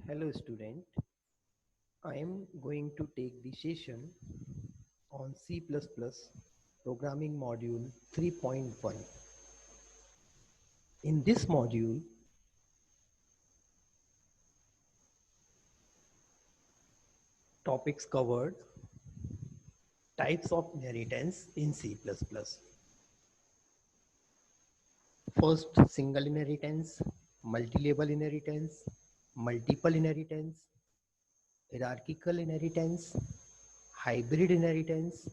Hello student, I am going to take the session on C++ programming module 3.1. In this module, topics covered: types of inheritance in C++. First, single inheritance, multi-level inheritance, multiple inheritance, hierarchical inheritance, hybrid inheritance,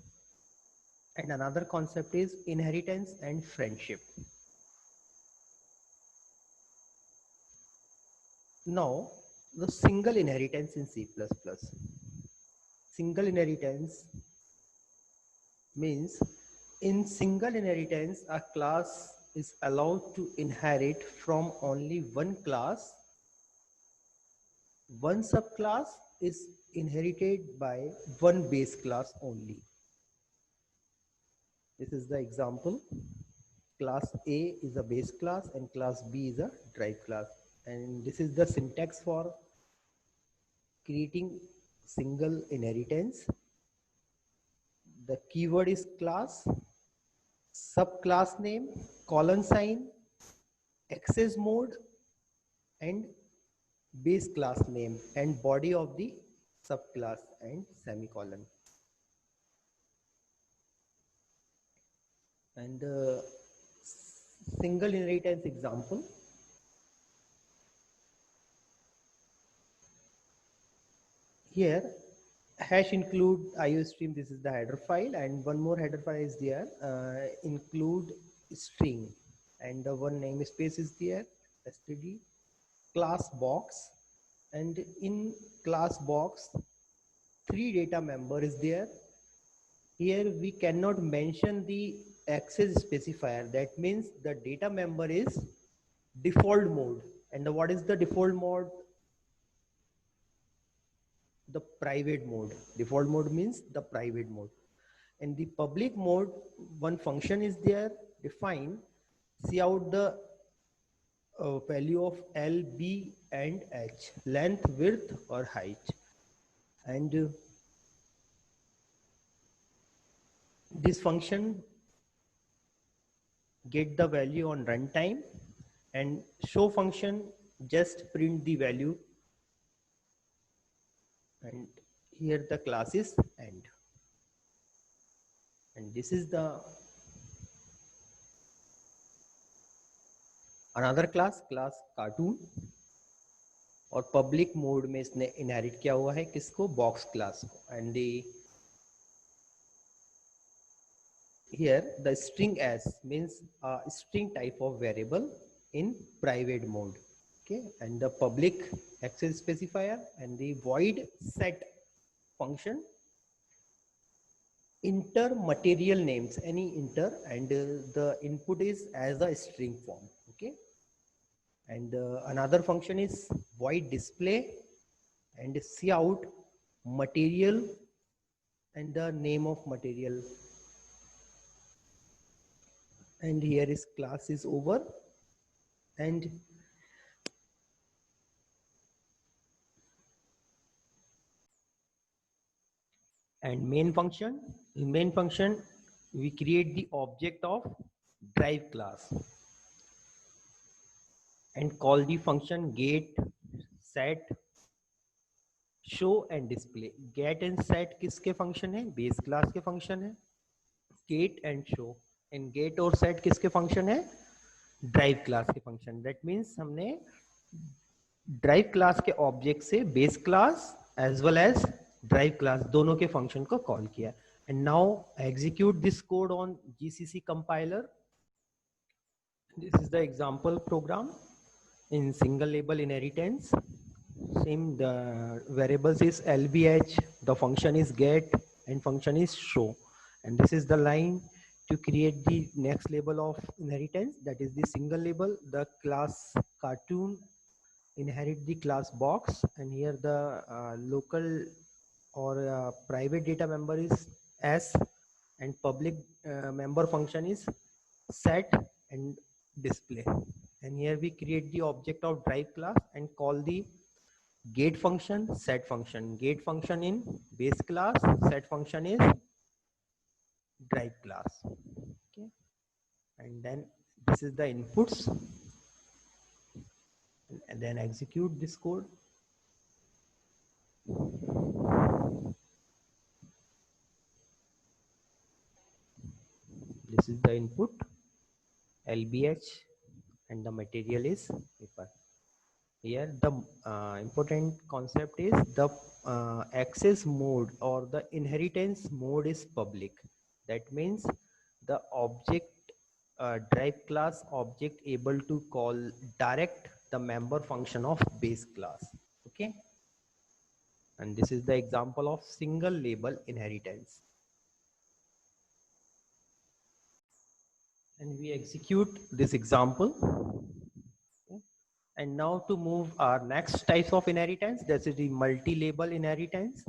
and another concept is inheritance and friendship. Now, the single inheritance in C++. Single inheritance means in single inheritance, a class is allowed to inherit from only one class. One subclass is inherited by one base class only. This is the example. Class A is a base class and class B is a derived class. And this is the syntax for creating single inheritance. The keyword is class, subclass name, colon sign, access mode, and base class name, and body of the subclass, and semicolon. And single inheritance example. Here, hash include IOStream, this is the header file, and one more header file is there, include string, and the one namespace is there, std, class box, and in class box, 3 data member is there. Here we cannot mention the access specifier. That means the data member is default mode. And what is the default mode? The private mode. Default mode means the private mode. In the public mode, one function is there defined. See out the value of L, B, and H, length, width, or height. And this function get the value on runtime, and show function just print the value, and here the class is end. And this is the another class cartoon, और public mode में इसने inherit किया हुआ है किसको? Box class को. And here the string s means a string type of variable in private mode. Okay, and the public access specifier and the void set function enter material names, any enter, and the input is as a string form. Okay, and another function is void display and cout material and the name of material. And here is class is over, and main function. In main function we create the object of drive class and call the function get, set, show and display. Get and set किसके function है? Base class के function है. Get and show and get और set किसके function है? Drive class के function. That means हमने drive class के object से base class as well as drive class दोनों के function को call किया. And now execute this code on GCC compiler. This is the example program in single label inheritance. Same, the variables is lbh, the function is get, and function is show. And this is the line to create the next label of inheritance, that is the single label. The class cartoon inherit the class box, and here the local or private data member is s, and public member function is set and display. And here we create the object of drive class and call the Get function, set function. Get function in base class, set function is drive class. Okay, and then this is the inputs, and then execute this code. This is the input LBH, and the material is paper. Here the important concept is the access mode or the inheritance mode is public. That means the object drive class object able to call direct the member function of base class. Okay, and this is the example of single label inheritance. And we execute this example. Okay. And now to move our next types of inheritance, that is the multi-label inheritance.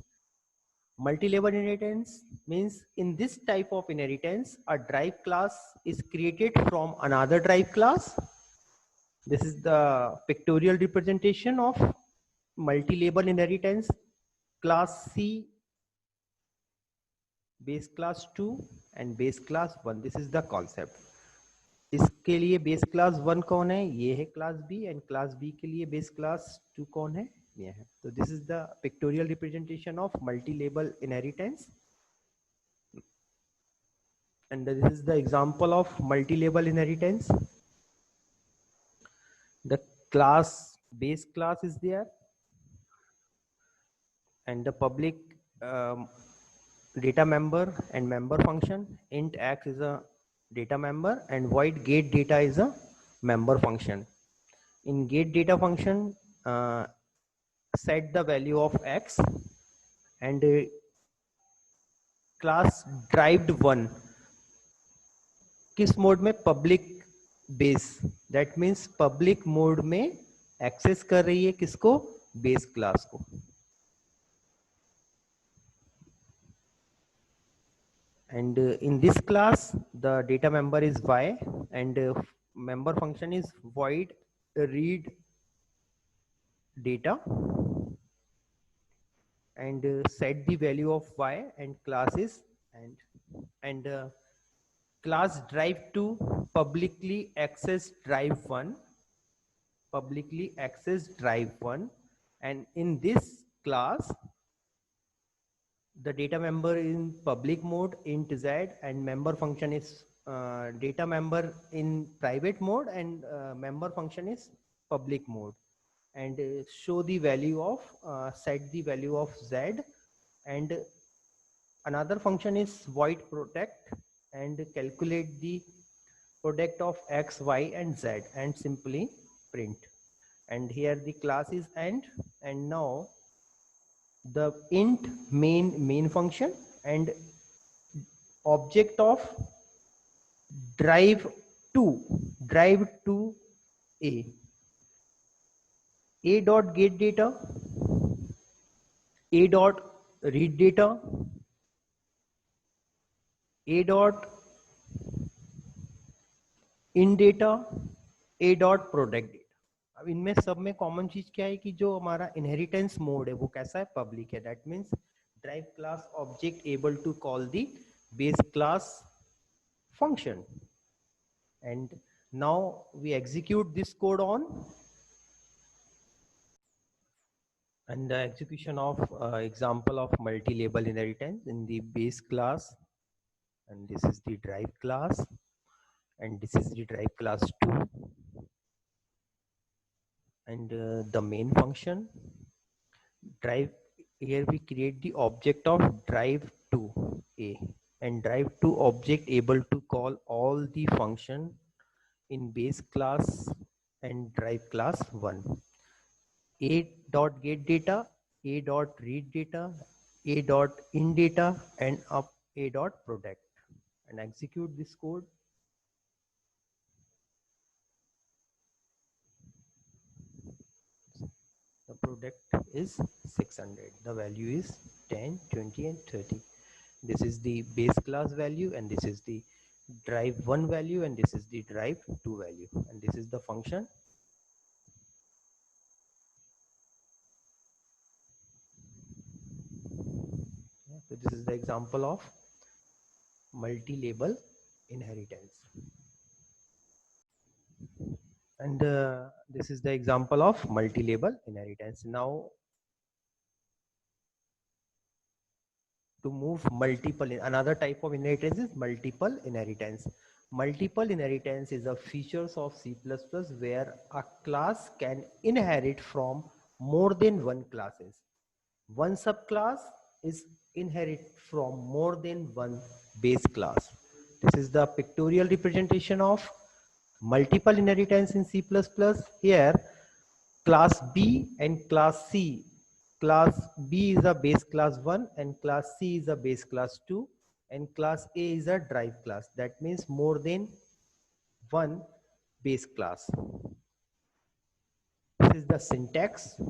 Multi-label inheritance means in this type of inheritance, a drive class is created from another drive class. This is the pictorial representation of multi-label inheritance. Class C, base class 2 and base class 1. This is the concept. इसके लिए base class 1 कौन है, ये है class B, and class B के लिए base class 2 कौन है, ये है. तो this is the pictorial representation of multi label inheritance, and this is the example of multi label inheritance. The class base class is there, and the public data member and member function. Int x is a data member and void get data is a member function. In get data function, set the value of x, and class derived 1 किस mode में, public base. That means public mode में access कर रही है किसको, base class को. And in this class the data member is y, and member function is void read data, and set the value of y, and class is and class drive 2 publicly access drive 1, publicly access drive 1, and in this class the data member in public mode int z, and member function is data member in private mode, and member function is public mode, and show the value of set the value of z, and another function is void protect, and calculate the product of x, y, and z, and simply print. And here the class is end, and now the int main function and object of drive 2 a dot get data, a dot read data, a dot in data, a dot product data. अब इनमें सब में common चीज क्या है कि जो हमारा इनहेरिटेंस मोड है वो कैसा है, पब्लिक है. That means drive class object able to call the base class function. And now we execute this code on, and the execution of example of multi-label inheritance in the base class, and this is the drive class, and this is the drive class 2, and the main function drive. Here we create the object of drive 2 a, and drive 2 object able to call all the function in base class and drive class 1. A dot get data, a dot read data, a dot in data, and up a dot product, and execute this code. The product is 600. The value is 10, 20, and 30. This is the base class value, and this is the drive 1 value, and this is the drive 2 value, and this is the function. this is the example of multi-label inheritance. And this is the example of multi-label inheritance. Now to move multiple, another type of inheritance is multiple inheritance. Multiple inheritance is a features of C++ where a class can inherit from more than one classes. One subclass is inherit from more than one base class. This is the pictorial representation of multiple inheritance in C++. Here class B and class C. Class B is a base class 1 and class C is a base class 2 and class A is a drive class. That means more than one base class. This is the syntax.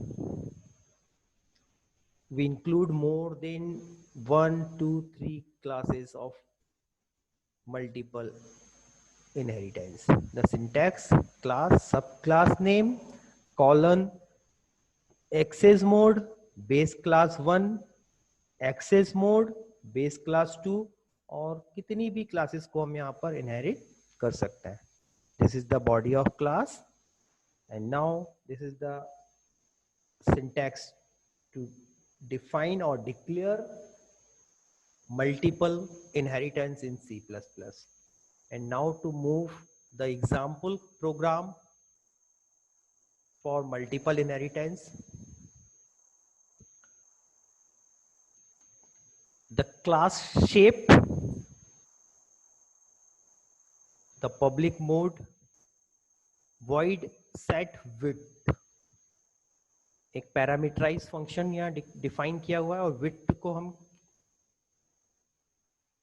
We include more than 1, 2, 3 classes of multiple inheritance. The syntax: class, subclass name, colon, access mode, base class 1, access mode, base class 2 और कितनी भी classes को हम यहाँ पर inherit कर सकते हैं. This is the body of class, and now this is the syntax to define or declare multiple inheritance in C++. And now to move the example program for multiple inheritance. The class shape, the public mode, void set width. एक parameterise function यहाँ define किया हुआ है और width को हम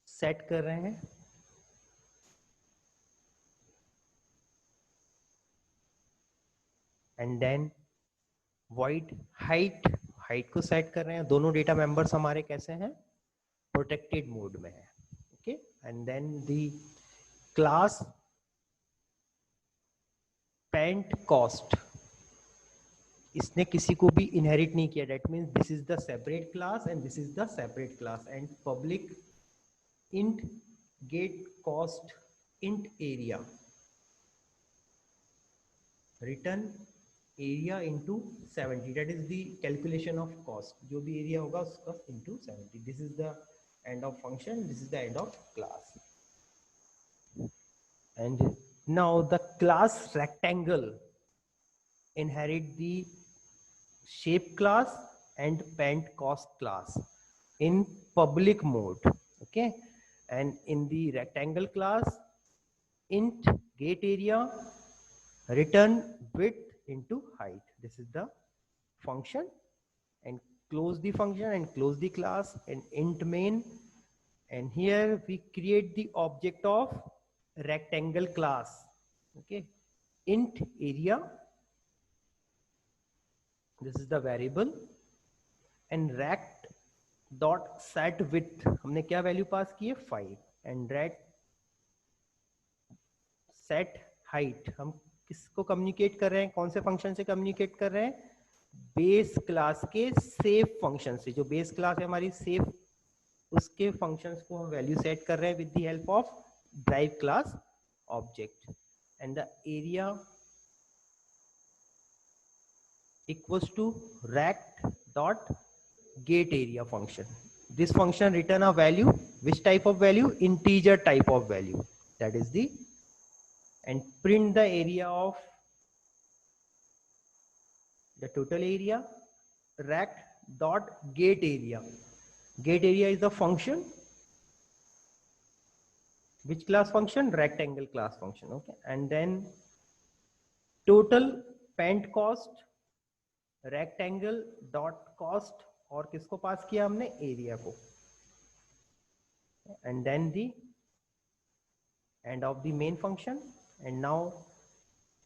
set कर रहे हैं. एंड देन void height को सेट कर रहे हैं. दोनों डेटा मेंबर्स हमारे कैसे हैं? प्रोटेक्टेड मोड में है. Okay. And then the class paint cost, इसने किसी को भी इनहेरिट नहीं किया. That means this is the separate class and this is the separate class. And public int get cost int area, return area into 70. that is the calculation of cost. जो भी area होगा उसका into 70. this is the end of function, this is the end of class. And now the class rectangle inherit the shape class and paint cost class in public mode. Okay. And in the rectangle class, int get area, return width into height. This is the function. And close the function and close the class and int main. And here we create the object of rectangle class. Okay. Int area, this is the variable. And rect dot set with, हमने क्या value pass की है? 5. And rate set height, हम किसको communicate कर रहे हैं? कौन से फंक्शन से कम्युनिकेट कर रहे हैं? बेस क्लास के सेफ फंक्शन से. जो बेस क्लास है हमारी सेफ, उसके फंक्शंस को हम वैल्यू सेट कर रहे हैं with the help of drive class object. And the area equals to rect dot get area function. This function return a value. Which type of value? Integer type of value. That is the, and print the area of the total area. Rect dot get area. Get area is the function. Which class function? Rectangle class function. Okay. And then total paint cost, rectangle dot cost, और किसको पास किया हमने? Area को. And then the end of the main function. And now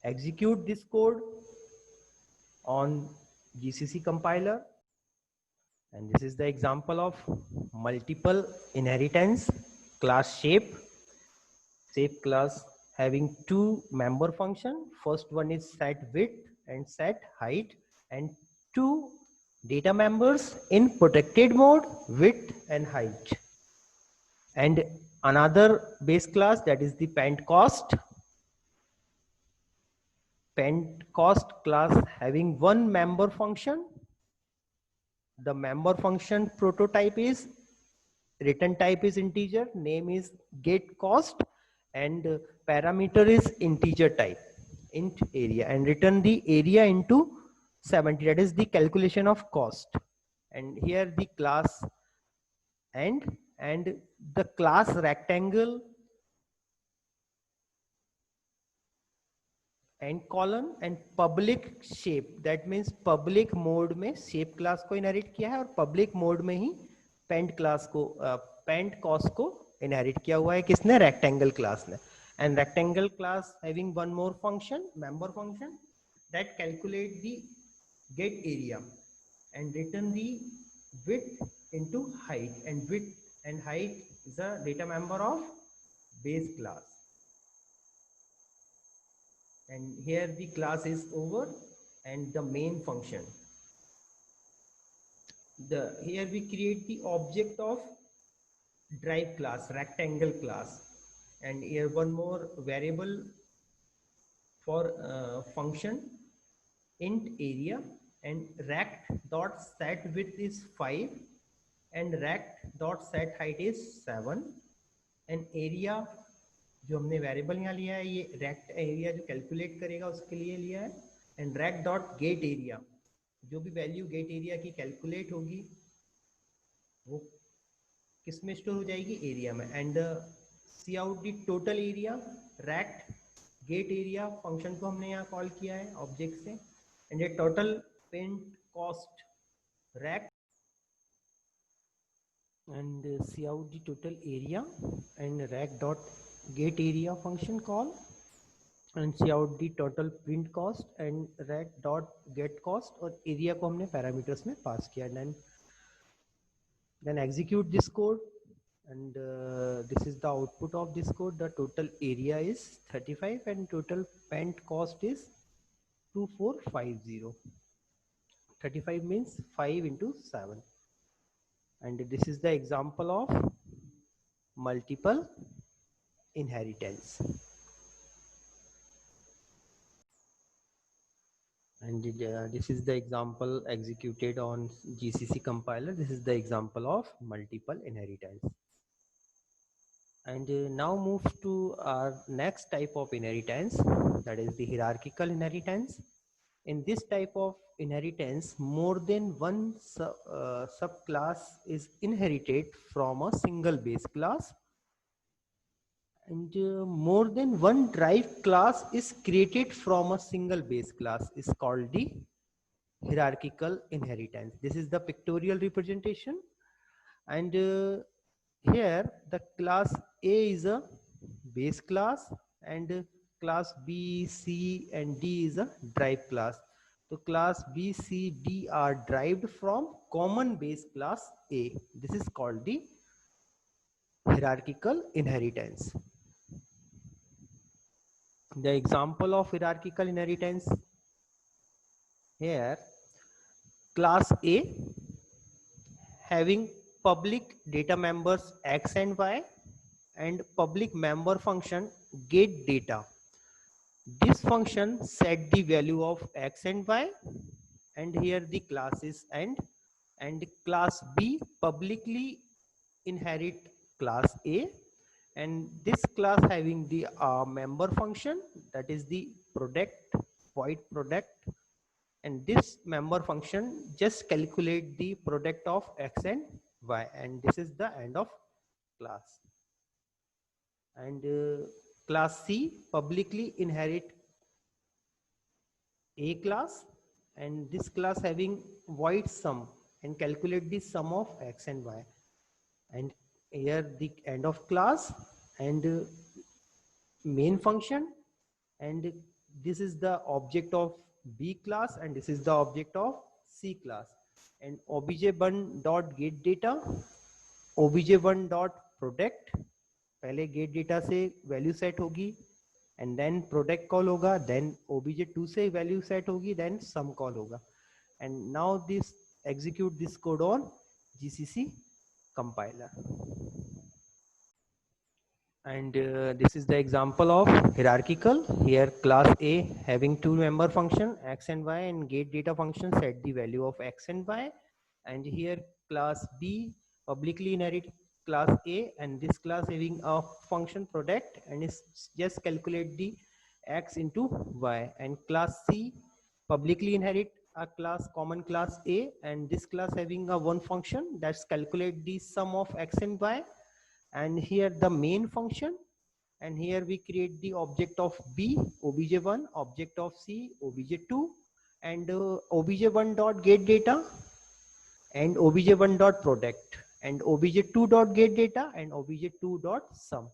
execute this code on GCC compiler. And this is the example of multiple inheritance class shape. Shape class having two member function. First one is set width and set height, and two data members in protected mode, width and height. And another base class, that is the pentcost. Pentcost class having one member function. The member function prototype is, return type is integer, name is getCost, and parameter is integer type, int area, and return the area into 70, that is the calculation of cost. And here the class and the class rectangle and column and public shape, that means public mode में shape class को inherit किया है और public mode में ही pent class को pent cost को inherit किया हुआ है किसने, rectangle class ने. And rectangle class having one more function, member function, that calculate the get area and return the width into height, and width and height is a data member of base class. And here the class is over and the main function. Here we create the object of drive class, rectangle class, and here one more variable for function int area, and rect dot set width is 5 and rect dot set height is 7, and area जो हमने variable यहाँ लिया है ये rect area जो calculate करेगा उसके लिए लिया है, and rect dot get area, जो भी वैल्यू गेट एरिया की कैलकुलेट होगी वो किस में स्टोर हो जाएगी, एरिया में. And see out the total area, rect get area function को हमने यहाँ कॉल किया है ऑब्जेक्ट से, एंड ये total paint cost rect and see out the total area and rack dot get area function call and see out the total print cost and rack dot get cost, और area को हमने parameters में pass किया. Then execute this code and this is the output of this code. The total area is 35 and total pent cost is 2450. 35 means 5 into 7. And this is the example of multiple inheritance. And this is the example executed on GCC compiler. This is the example of multiple inheritance. And now move to our next type of inheritance, that is the hierarchical inheritance. In this type of inheritance, more than one subclass is inherited from a single base class, and more than one derived class is created from a single base class is called the hierarchical inheritance. This is the pictorial representation, and here the class A is a base class and class B, C and D is a derived class. So class B, C, D are derived from common base class A. This is called the hierarchical inheritance. The example of hierarchical inheritance here, class A having public data members X and Y and public member function get data. This function set the value of X and Y, and here the class is and class B publicly inherit class A, and this class having the member function, that is the product, void product, and this member function just calculate the product of X and Y, and this is the end of class. And class C publicly inherit A class, and this class having void sum and calculate the sum of X and Y, and here the end of class and main function, and this is the object of B class and this is the object of C class, and obj1 dot get data, obj1 dot product, पहले get data से value set होगी and then product call होगा, then obj2 से value set होगी, then sum call होगा, and now this execute this code on GCC compiler. And this is the example of hierarchical. Here class A having two member function x and y, and get data function set the value of x and y. And here class B publicly inherit class A, and this class having a function product, and is just calculate the x into y. And class C publicly inherit a class common class A, and this class having a one function that's calculate the sum of x and y. And here the main function, and here we create the object of B obj1, object of C obj2, and obj1 dot get data, and obj1 dot product, and obj2 dot get data, and obj2 dot sum.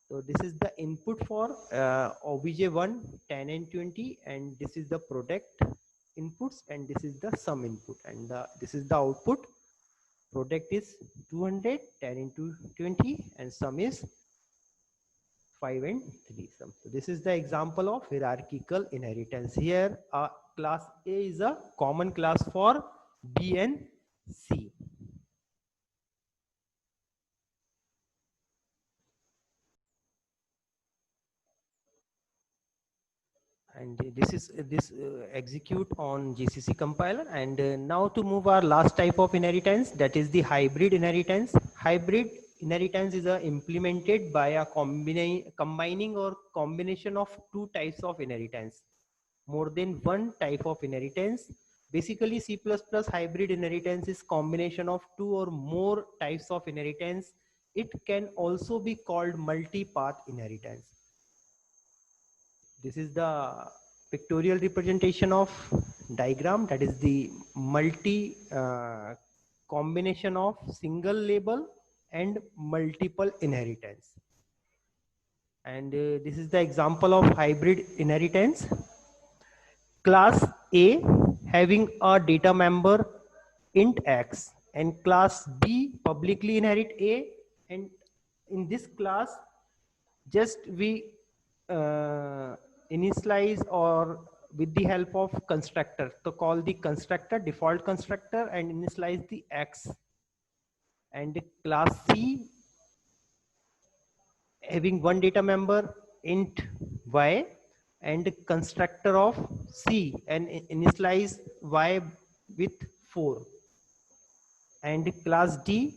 So this is the input for obj1 10 and 20, and this is the product inputs, and this is the sum input, and this is the output. Product is 200, 10 into 20, and sum is 5 and 3 sum. So this is the example of hierarchical inheritance. Here class A is a common class for B and C. And this execute on GCC compiler. And now to move our last type of inheritance, that is the hybrid inheritance. Hybrid inheritance is implemented by a combining or combination of two types of inheritance. More than one type of inheritance. Basically, C++ hybrid inheritance is combination of two or more types of inheritance. It can also be called multi-path inheritance. This is the pictorial representation of diagram, that is the multi combination of single label and multiple inheritance. And this is the example of hybrid inheritance. Class A having a data member int x, and class B publicly inherit A, and in this class just we initialize or with the help of constructor, to call the constructor default constructor and initialize the x. And class C having one data member int y, and constructor of C and initialize y with 4. And class D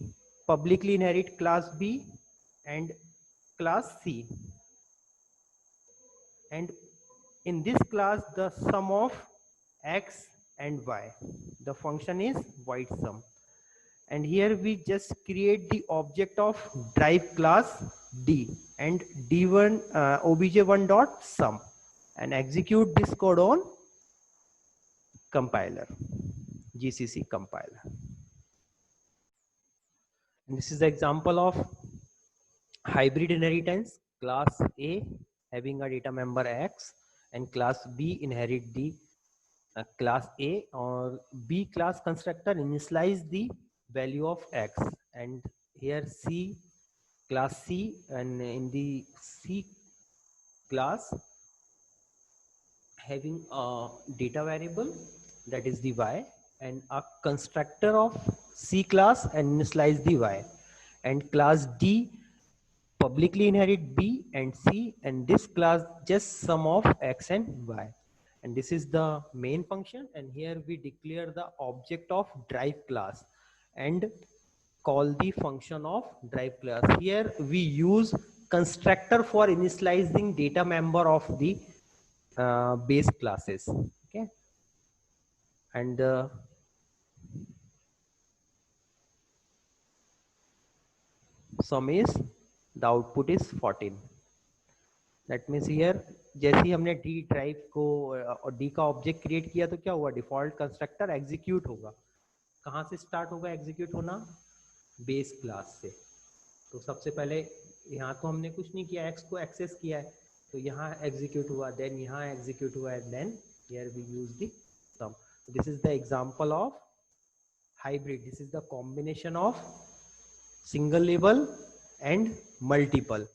publicly inherit class B and class C. And in this class the sum of x and y, the function is void sum. And here we just create the object of drive class D, and d1 obj1 dot sum, and execute this code on compiler, GCC compiler. And this is the example of hybrid inheritance. Class A having a data member x, and class B inherit the class A or B class constructor initialize the value of x. And here C class C, and in the C class having a data variable, that is the y, and a constructor of C class and initialize the y. And class D publicly inherit B and C, and this class just sum of x and y. And this is the main function, and here we declare the object of drive class and call the function of drive class. Here we use constructor for initializing data member of the base classes. Okay, and sum is, the output is 14. That means here जैसे ही हमने D drive को और D का object create किया तो क्या हुआ, default constructor execute होगा. कहाँ से स्टार्ट होगा एग्जीक्यूट होना, बेस क्लास से. तो सबसे पहले यहाँ तो हमने कुछ नहीं किया, एक्स को एक्सेस किया है, तो यहाँ एग्जीक्यूट हुआ, देन यहाँ एग्जीक्यूट हुआ है, then here we use the sum. This is the example of hybrid. This is the combination of single label and multiple.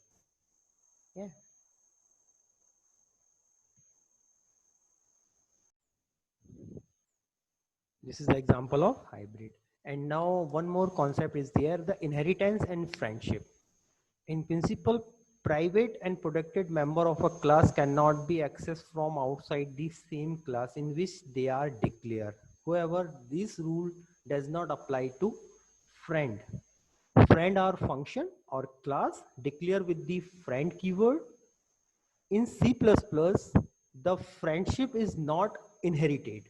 This is the example of hybrid. And now one more concept is there, the inheritance and friendship. In principle, private and protected member of a class cannot be accessed from outside the same class in which they are declared. However, this rule does not apply to friend. Friend or function or class declare with the friend keyword. In C++, the friendship is not inherited.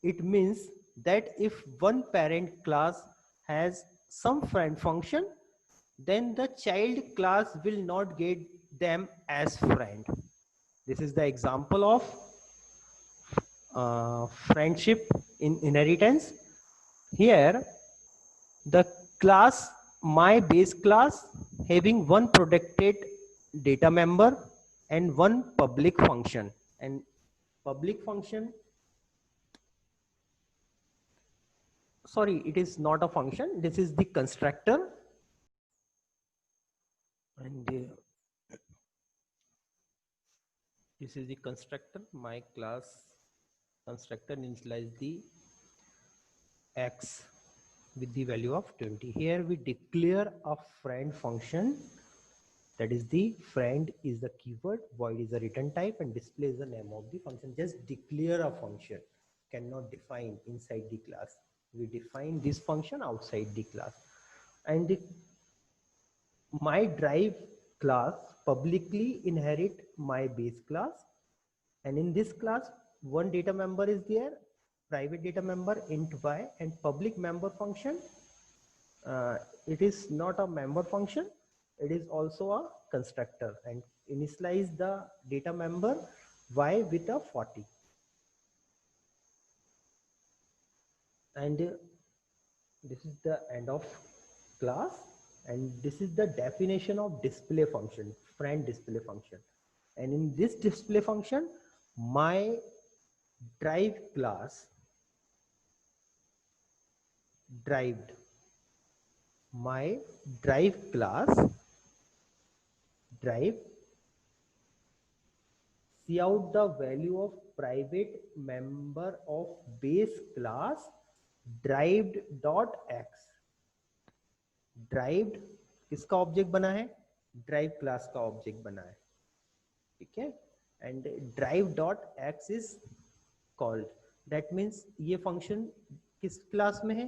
It means that if one parent class has some friend function, then the child class will not get them as friend. This is the example of friendship in inheritance. Here, the class, my base class, having one protected data member and one public function. And public function, sorry, it is not a function. This is the constructor. And this is the constructor. My class constructor initialize the x with the value of 20. Here we declare a friend function, that is the friend is the keyword, void is the return type, and display is the name of the function. Just declare a function, cannot define inside the class. We define this function outside the class. And the my drive class publicly inherit my base class, and in this class one data member is there, private data member int y, and public member function, it is not a member function, it is also a constructor, and initialize the data member y with a 40. And this is the end of class, and this is the definition of display function, friend display function. And in this display function, my drive class derived, my drive class drive see out the value of private member of base class derived dot x. derived किसका object बना है, drive class का object बना है, ठीक है. And drive dot x is called, that means ये function किस क्लास में है,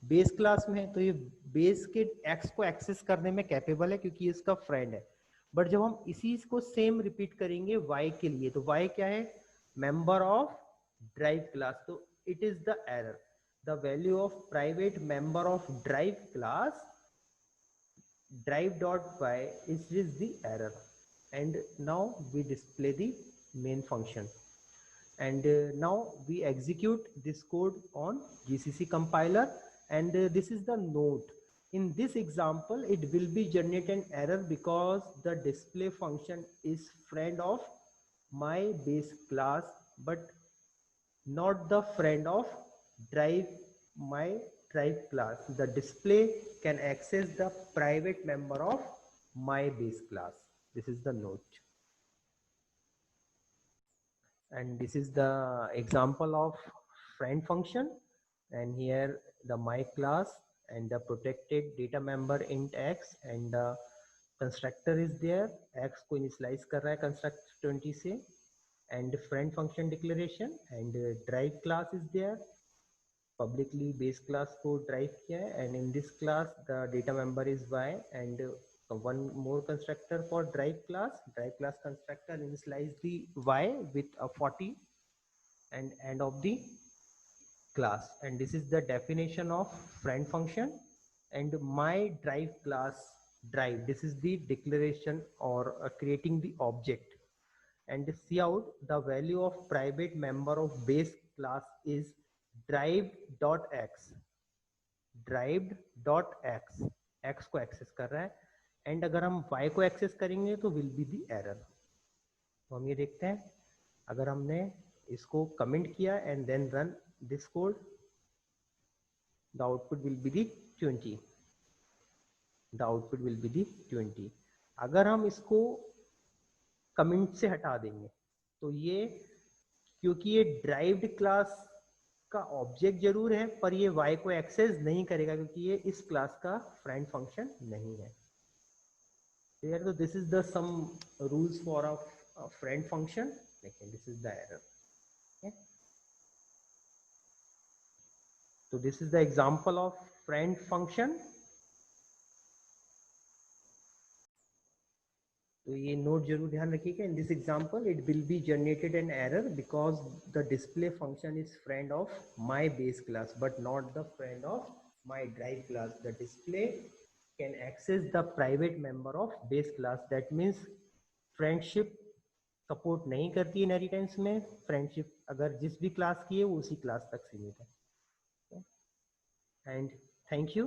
बेस क्लास में है, तो ये बेस के एक्स को एक्सेस करने में कैपेबल है क्योंकि ये इसका फ्रेंड है. बट जब हम इसी को सेम रिपीट करेंगे y के लिए, तो y क्या है, मेंबर ऑफ ड्राइव क्लास, तो it is the error, the value of private member of drive class drive dot y is the error. And now we display the main function, and now we execute this code on GCC compiler, and this is the note. In this example it will be generate an error because the display function is friend of my base class but not the friend of drive my drive class. The display can access the private member of my base class. This is the note. And this is the example of friend function, and here the my class and the protected data member int x, and the constructor is there, x को initialize कर रहा है construct 20 से, and friend function declaration, and drive class is there, publicly base class को drive किया है, and in this class the data member is y, and one more constructor for drive class constructor initialize the y with a 40 and end of the class. And this is the definition of friend function. And my drive class drive, this is the declaration or creating the object, and see out the value of private member of base class is drive dot x, derived dot x, x को access कर रहा है, and अगर हम y को access करेंगे तो will be the error. तो हम ये देखते हैं, अगर हमने इसको कमेंट किया and then run this code, the output will be the 20, the output will be the 20. अगर हम इसको कमेंट से हटा देंगे तो ये, क्योंकि ये ड्राइव्ड क्लास का ऑब्जेक्ट जरूर है, पर ये y को एक्सेस नहीं करेगा क्योंकि ये इस क्लास का फ्रेंड फंक्शन नहीं है। तो this is the some rules for a friend function, लेकिन this is the error. So this is the example of friend function. तो ये नोट जरूर ध्यान रखिएगा। In this example it will be generated an error because the display function is friend of my base class but not the friend of my drive class. The display can access the private member of base class. That means friendship support नहीं करती inheritance में। Friendship अगर जिस भी class की है वो उसी क्लास तक सीमित है। And thank you.